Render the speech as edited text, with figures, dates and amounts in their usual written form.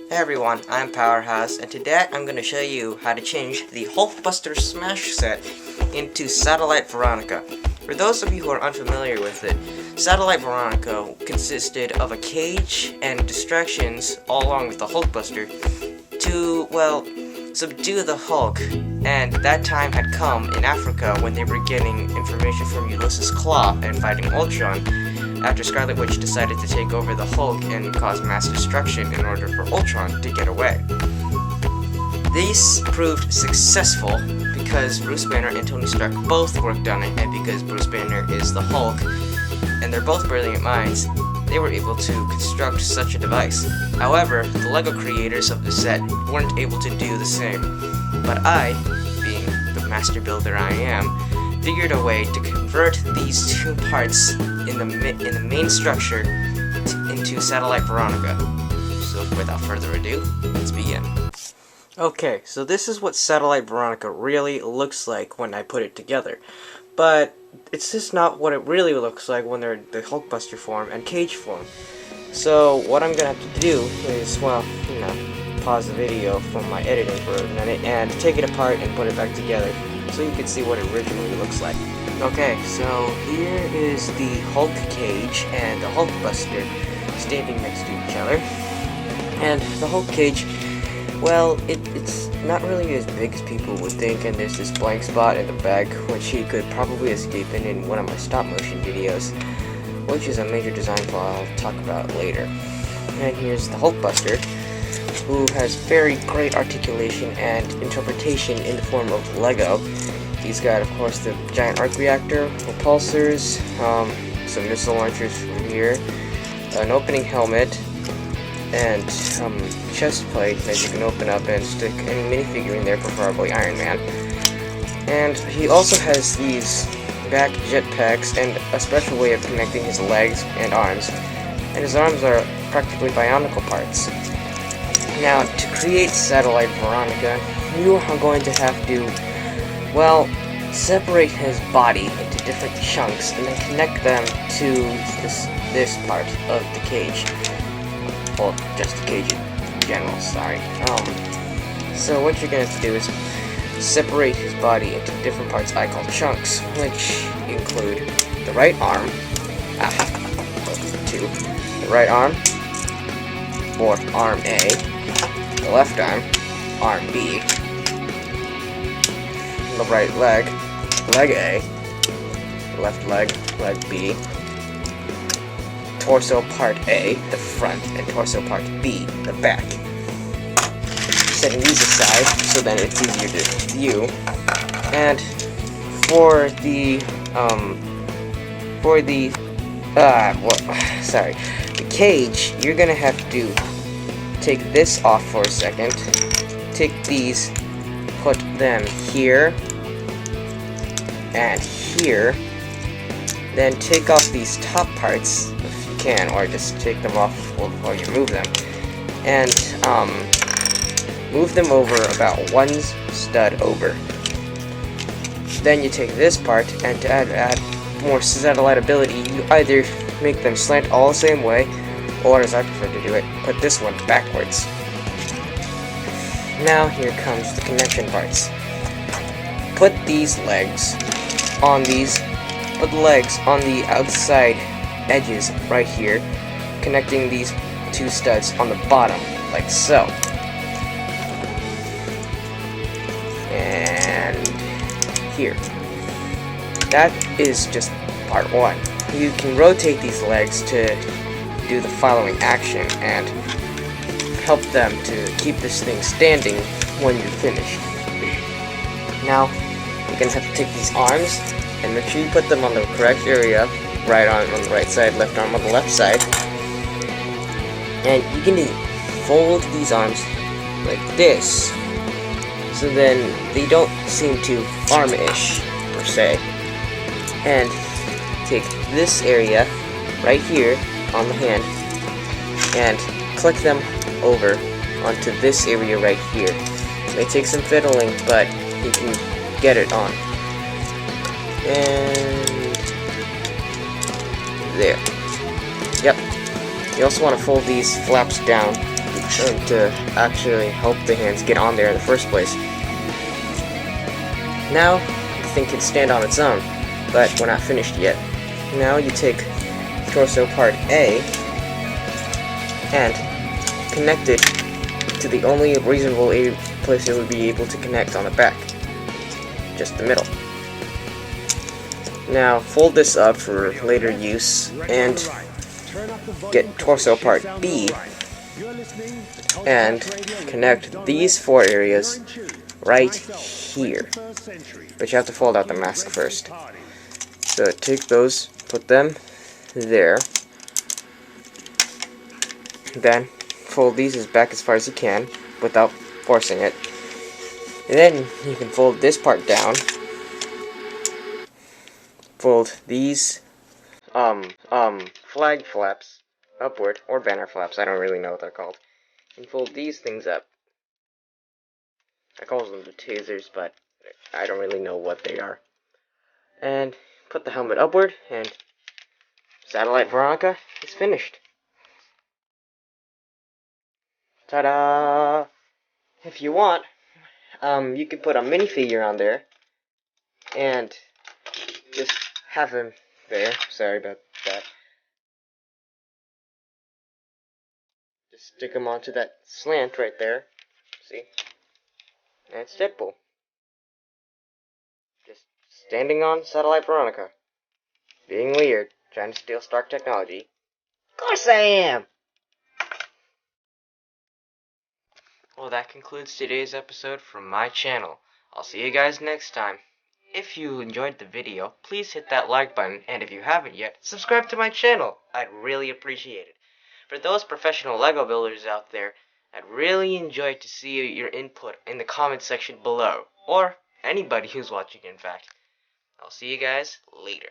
Hey everyone, I'm Powerhouse, and today I'm going to show you how to change the Hulkbuster Smash set into Satellite Veronica. For those of you who are unfamiliar with it, Satellite Veronica consisted of a cage and distractions all along with the Hulkbuster to, well, subdue the Hulk, and that time had come in Africa when they were getting information from Ulysses Claw and fighting Ultron, after Scarlet Witch decided to take over the Hulk and cause mass destruction in order for Ultron to get away. These proved successful because Bruce Banner and Tony Stark both worked on it, and because Bruce Banner is the Hulk, and they're both brilliant minds, they were able to construct such a device. However, the LEGO creators of the set weren't able to do the same, but I, being the master builder I am, figured a way to convert these two parts in the main structure into Satellite Veronica. So without further ado, let's begin. Okay, so this is what Satellite Veronica really looks like when I put it together. But it's just not what it really looks like when they're in the Hulkbuster form and cage form. So what I'm gonna have to do is, well, pause the video from my editing for a minute and take it apart and put it back together so you can see what it originally looks like. Okay, so here is the Hulk cage and the Hulkbuster standing next to each other. And the Hulk cage, well, it's not really as big as people would think, and there's this blank spot in the back which he could probably escape in one of my stop motion videos, which is a major design flaw I'll talk about later. And here's the Hulkbuster, who has very great articulation and interpretation in the form of Lego. He's got, of course, the giant arc reactor, repulsors, some missile launchers from here, an opening helmet, and chest plate that you can open up and stick any minifigure in there, preferably Iron Man. And he also has these back jetpacks and a special way of connecting his legs and arms. And his arms are practically bionicle parts. Now, to create Satellite Veronica, you are going to have to, well, separate his body into different chunks and then connect them to this part of the cage. Well, just the cage in general, sorry. So what you're going to have to do is separate his body into different parts I call chunks, which include the right arm, the right arm, or arm A, the left arm, arm B, the right leg, leg A, left leg, leg B, torso part A, the front, and torso part B, the back. Setting these aside so that it's easier to view. And for the cage, you're gonna have to take this off for a second, take these, put them here and here, then take off these top parts if you can, or just take them off before you move them, and move them over about one stud over. Then you take this part, and to add more satellite ability, you either make them slant all the same way, or as I prefer to do it, put this one backwards. Now here comes the connection parts. Put these legs on put the legs on the outside edges right here, connecting these two studs on the bottom, like so. And here. That is just part one. You can rotate these legs to do the following action and help them to keep this thing standing when you're finished. Now, you're going to have to take these arms and make sure you put them on the correct area. Right arm on the right side, left arm on the left side. And you can fold these arms like this, so then they don't seem too arm-ish, per se. And take this area right here on the hand and click them over onto this area right here. It may take some fiddling, but you can get it on. And there. Yep. You also want to fold these flaps down to actually help the hands get on there in the first place. Now, the thing can stand on its own, but we're not finished yet. Now you take torso part A and connect it to the only reasonable place it would be able to connect on the back. Just the middle. Now fold this up for later use and get torso part B and connect these four areas right here. But you have to fold out the mask first. So take those, put them there. Then fold these back as far as you can without forcing it. And then you can fold this part down. Fold these flag flaps upward, or banner flaps, I don't really know what they're called. And fold these things up. I call them the tasers, but I don't really know what they are. And put the helmet upward, and Satellite Veronica is finished. Ta-da! If you want, you could put a minifigure on there, and just have him there. Sorry about that. Just stick him onto that slant right there. See? And it's Deadpool. Just standing on Satellite Veronica. Being weird, trying to steal Stark technology. Of course I am! Well, that concludes today's episode from my channel. I'll see you guys next time. If you enjoyed the video, please hit that like button, and if you haven't yet, subscribe to my channel. I'd really appreciate it. For those professional LEGO builders out there, I'd really enjoy to see your input in the comment section below, or anybody who's watching, in fact. I'll see you guys later.